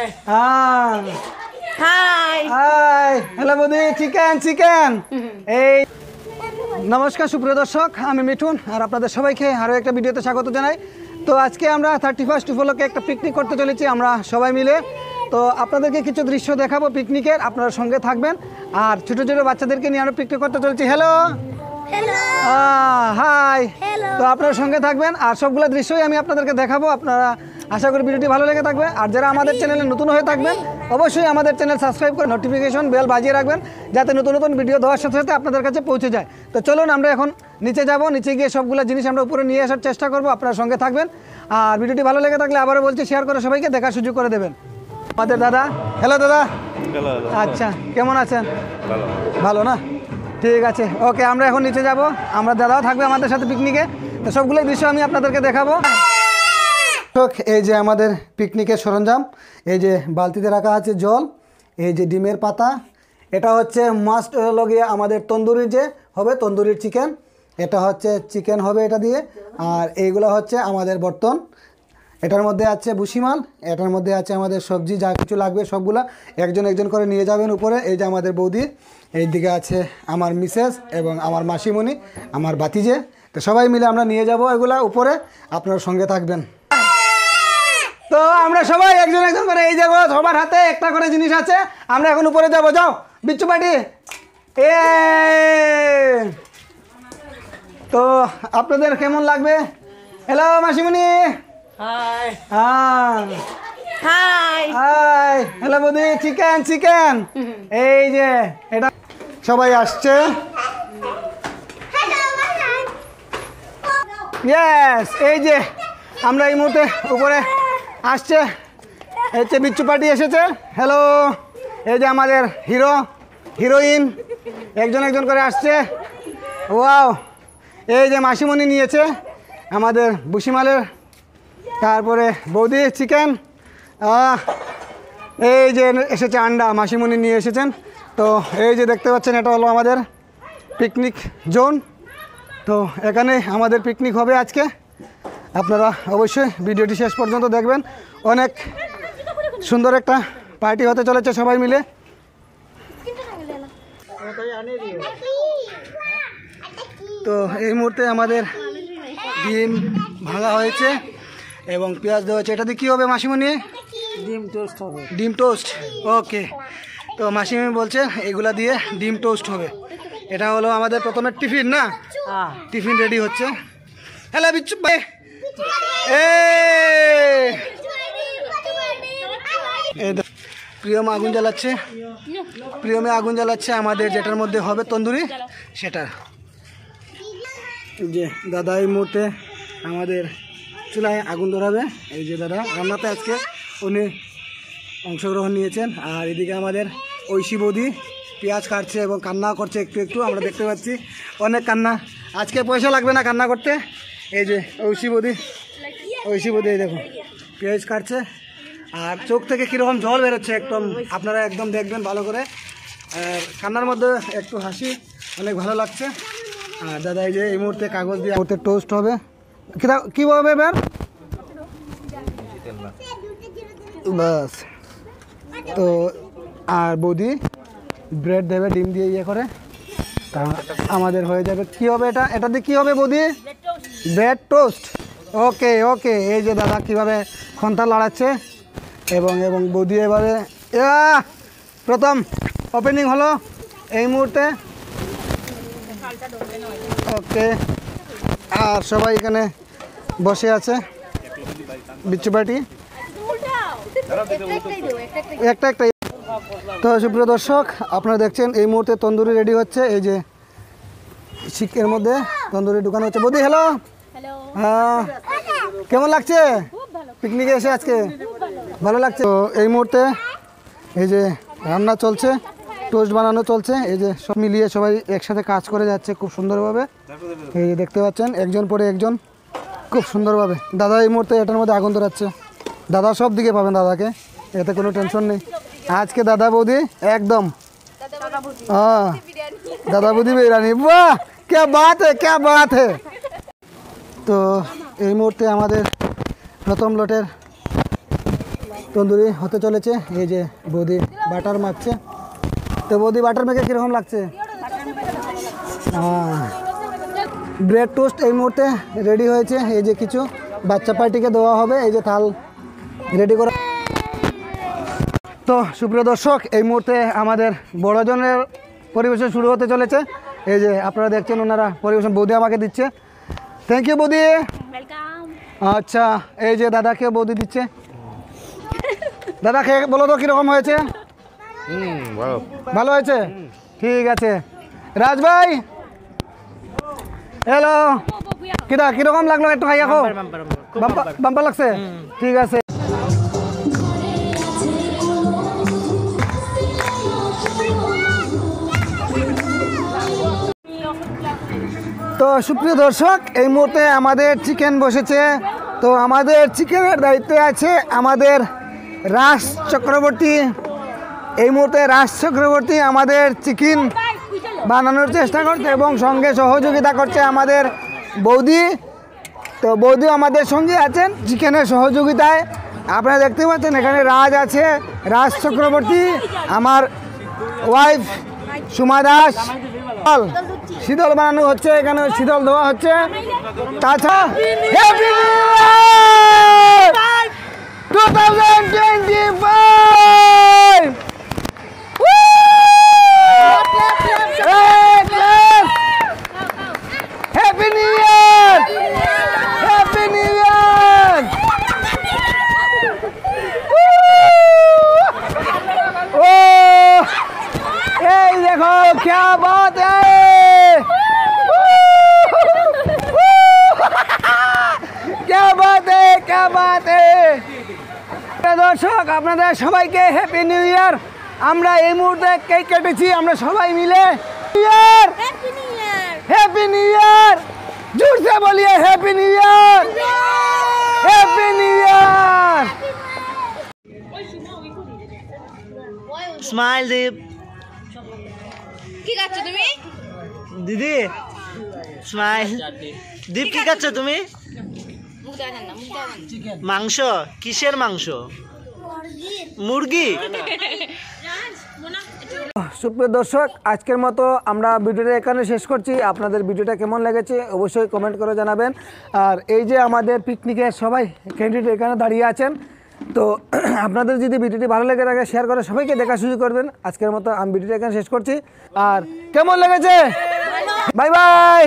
High hi hello বৌদি chicken chicken এই নমস্কার সুপ্রিয় দর্শক আমি মিঠুন আর আপনাদের সবাইকে আরও একটা ভিডিওতে স্বাগত জানাই। তো আজকে আমরা 31 উপলক্ষে একটা পিকনিক করতে চলেছি আমরা সবাই মিলে। তো আপনাদেরকে কিছু দৃশ্য দেখাবো পিকনিকের, আপনারা সঙ্গে থাকবেন। আর ছোটো ছোটো বাচ্চাদেরকে নিয়ে আমরা পিকনিক করতে চলেছি। হ্যালো হাই, তো আপনারা সঙ্গে থাকবেন আর সবগুলো দৃশ্যই আমি আপনাদেরকে দেখাবো। আপনারা আশা করি ভিডিওটি ভালো লেগে থাকবে। আর যারা আমাদের চ্যানেলে নতুন হয়ে থাকবেন অবশ্যই আমাদের চ্যানেল সাবস্ক্রাইব করে নোটিফিকেশন বেল বাজিয়ে রাখবেন, যাতে নতুন নতুন ভিডিও দেওয়ার সাথে সাথে আপনাদের কাছে পৌঁছে যায়। তো চলুন আমরা এখন নিচে যাব, নিচে গিয়ে সবগুলো জিনিস আমরা উপরে নিয়ে আসার চেষ্টা করব। আপনারা সঙ্গে থাকবেন আর ভিডিওটি ভালো লেগে থাকলে আবারও বলছি শেয়ার করে সবাইকে দেখার সুযোগ করে দেবেন। আমাদের দাদা, হ্যালো দাদা। আচ্ছা, কেমন আছেন? ভালো না? ঠিক আছে, ওকে আমরা এখন নিচে যাব। আমরা দাদাও থাকবে আমাদের সাথে পিকনিকে। তো সবগুলোই দৃশ্য আমি আপনাদেরকে দেখাবো। এই যে আমাদের পিকনিকের সরঞ্জাম, এই যে বালতিতে রাখা আছে জল, এই যে ডিমের পাতা, এটা হচ্ছে মাস্ট হলো গিয়ে আমাদের তন্দুরির যে হবে তন্দুরির চিকেন, এটা হচ্ছে চিকেন হবে এটা দিয়ে। আর এইগুলো হচ্ছে আমাদের বর্তন, এটার মধ্যে আছে ভুসিমাল, এটার মধ্যে আছে আমাদের সবজি যা কিছু লাগবে সবগুলা একজন একজন করে নিয়ে যাবেন উপরে। এই যে আমাদের বৌদি, এই দিকে আছে আমার মিসেস এবং আমার মাসিমণি, আমার ভাতিজে। তো সবাই মিলে আমরা নিয়ে যাব এগুলা উপরে, আপনার সঙ্গে থাকবেন। তো আমরা সবাই একজন একজন করে এই যাবো, সবার হাতে একটা করে জিনিস আছে। আমরা এখন উপরে যাবো, যাও বিচ্ছু পাটি। তো আপনাদের কেমন লাগবে? হ্যালো মাসিমণি। হাই হাই হাই হ্যালো বৌদি চিকেন চিকেন। এই যে এটা সবাই আসছে। ইয়েস, এই যে আমরা এই মুহূর্তে উপরে আসছে, এই যে বিচ্ছু পার্টি এসেছে। হ্যালো, এই যে আমাদের হিরো হিরোইন একজন একজন করে আসছে। ওয়াও, এই যে মাসিমণি নিয়েছে আমাদের ভুসিমালের, তারপরে বৌদি চিকেন, এই যে এসেছে আন্ডা, মাসিমণি নিয়ে এসেছেন। তো এই যে দেখতে পাচ্ছেন এটা হলো আমাদের পিকনিক জোন। তো এখানে আমাদের পিকনিক হবে আজকে। আপনারা অবশ্যই ভিডিওটি শেষ পর্যন্ত দেখবেন, অনেক সুন্দর একটা পার্টি হতে চলেছে সবাই মিলে। তো এই মুহূর্তে আমাদের ডিম ভাঙা হয়েছে এবং পেঁয়াজ দেওয়া হয়েছে। এটা দিয়ে কী হবে মাসিমণি? ডিম টোস্ট হবে। ডিম টোস্ট, ওকে। তো মাসিমণি বলছে এগুলা দিয়ে ডিম টোস্ট হবে। এটা হলো আমাদের প্রথমে টিফিন, না টিফিন রেডি হচ্ছে। হ্যালো বিচ্ছু ভাই, প্রিয়ম আগুন জ্বালাচ্ছে, প্রিয়মে আগুন জ্বালাচ্ছে আমাদের যেটার মধ্যে হবে তন্দুরি সেটা। যে দাদা এই মুহূর্তে আমাদের চুলায় আগুন ধরাবে। এই যে দাদা রান্নাতে আজকে উনি অংশগ্রহণ নিয়েছেন। আর এদিকে আমাদের ঐশী বৌদি পেঁয়াজ কাটছে এবং কান্না করছে একটু একটু, আমরা দেখতে পাচ্ছি অনেক কান্না। আজকে পয়সা লাগবে না কান্না করতে। এই যে ঐশী বৌদি, ঐশী বৌদি এই দেখো পেঁয়াজ কাটছে আর চোখ থেকে কীরকম জল বেরোচ্ছে একদম, আপনারা একদম দেখবেন ভালো করে। আর কান্নার মধ্যে একটু হাসি, অনেক ভালো লাগছে। আর দাদা এই যে এই মুহূর্তে কাগজ দিয়ে মুহূর্তে টোস্ট হবে। কী হবে এবার? বাস। তো আর বৌদি ব্রেড দেবে ডিম দিয়ে ইয়ে করে, তা আমাদের হয়ে যাবে। কি হবে এটা? এটা দিয়ে কী হবে বৌদি? ব্রেড টোস্ট, ওকে ওকে। এই যে দাদা কীভাবে খন্তা লড়াচ্ছে এবং এবং বৌদি এবারে প্রথম ওপেনিং হলো এই মুহূর্তে, ওকে। আর সবাই এখানে বসে আছে বিচ্ছু পার্টি একটা একটা। তো সুপ্রিয় দর্শক আপনারা দেখছেন এই মুহূর্তে তন্দুরি রেডি হচ্ছে। এই যে শিকের মধ্যে তন্দুরি ঢুকানো হচ্ছে। বৌদি হ্যালো, হ্যাঁ কেমন লাগছে পিকনিকে এসে আজকে? ভালো লাগছে। তো এই মুহূর্তে এই যে রান্না চলছে, টোস্ট বানানো চলছে। এই যে সব মিলিয়ে সবাই একসাথে কাজ করে যাচ্ছে খুব সুন্দরভাবে। এই যে দেখতে পাচ্ছেন একজন পরে একজন খুব সুন্দরভাবে। দাদা এই মুহূর্তে এটার মধ্যে আগুন ধরাচ্ছে। দাদা সব দিকে পাবেন দাদাকে, এতে কোনো টেনশন নেই। আজকে দাদা বৌদি একদম, हाँ दादा बुद्धि बिरयानी, वाह क्या बात है क्या बात है। तो এই মুহূর্তে আমাদের প্রথম লটের তন্দুরি হতে চলেছে। এই যে বৌদি বাটার মাখছে। তো বৌদি বাটার মেখে কীরকম লাগছে? ব্রেড টোস্ট এই মুহূর্তে রেডি হয়েছে। এই যে কিছু বাচ্চা পার্টিকে দেওয়া হবে, এই যে থাল রেডি করা। তো সুপ্রিয় দর্শক, এই মুহূর্তে আমাদের বড়জনের পরিবেশন শুরু হতে চলেছে। এই যে আপনারা দেখছেন ওনারা পরিবেশন বৌদি আমাকে দিচ্ছে। থ্যাংক ইউ বৌদি। আচ্ছা, এই যে দাদাকে বৌদি দিচ্ছে। দাদা খেয়ে বলো তো কীরকম হয়েছে? ভালো হয়েছে, ঠিক আছে। রাজ ভাই হ্যালো, কিরকম লাগলো একটু খাইয়া খাও? বাম্পার লাগছে, ঠিক আছে। তো সুপ্রিয় দর্শক, এই মুহূর্তে আমাদের চিকেন বসেছে। তো আমাদের চিকেনের দায়িত্বে আছে আমাদের রাজ চক্রবর্তী। এই মুহূর্তে রাজ চক্রবর্তী আমাদের চিকেন বানানোর চেষ্টা করছে এবং সঙ্গে সহযোগিতা করছে আমাদের বৌদি। তো বৌদি আমাদের সঙ্গে আছেন চিকেনের সহযোগিতায়। আপনারা দেখতে পাচ্ছেন এখানে রাজ আছে, রাজ চক্রবর্তী, আমার ওয়াইফ সুমা দাস। শীতল বানানো হচ্ছে, এখানে শীতল দেওয়া হচ্ছে। তাছাড়া happy new year 2025! Happy new year, happy new year. ও এই দেখো क्या बात है, क्या बात है, क्या बात है। দর্শক, আপনাদের সবাইকে হ্যাপি নিউ ইয়ার। আমরা এই মুহূর্তে কেক কেটেছি আমরা সবাই মিলে। हैप्पी न्यू ईयर, जोर से बोलिए happy new year, happy new year. Smile দীপ। কি খাচ্ছ তুমি? দিদি স্মাইল। দীপ কি খাচ্ছ তুমি? মাংস? কিসের মাংস? মুরগি। সুপ্রিয় দর্শক, আজকের মতো আমরা ভিডিওটা এখানে শেষ করছি। আপনাদের ভিডিওটা কেমন লেগেছে অবশ্যই কমেন্ট করে জানাবেন। আর এই যে আমাদের পিকনিকের সবাই ক্যান্ডিডেট এখানে দাঁড়িয়ে আছেন। তো আপনাদের যদি ভিডিওটি ভালো লেগে থাকে শেয়ার করে সবাইকে দেখা সুযোগ করবেন। আজকের মতো আমি ভিডিওটা এখানে শেষ করছি। আর কেমন লেগেছে? Bye bye.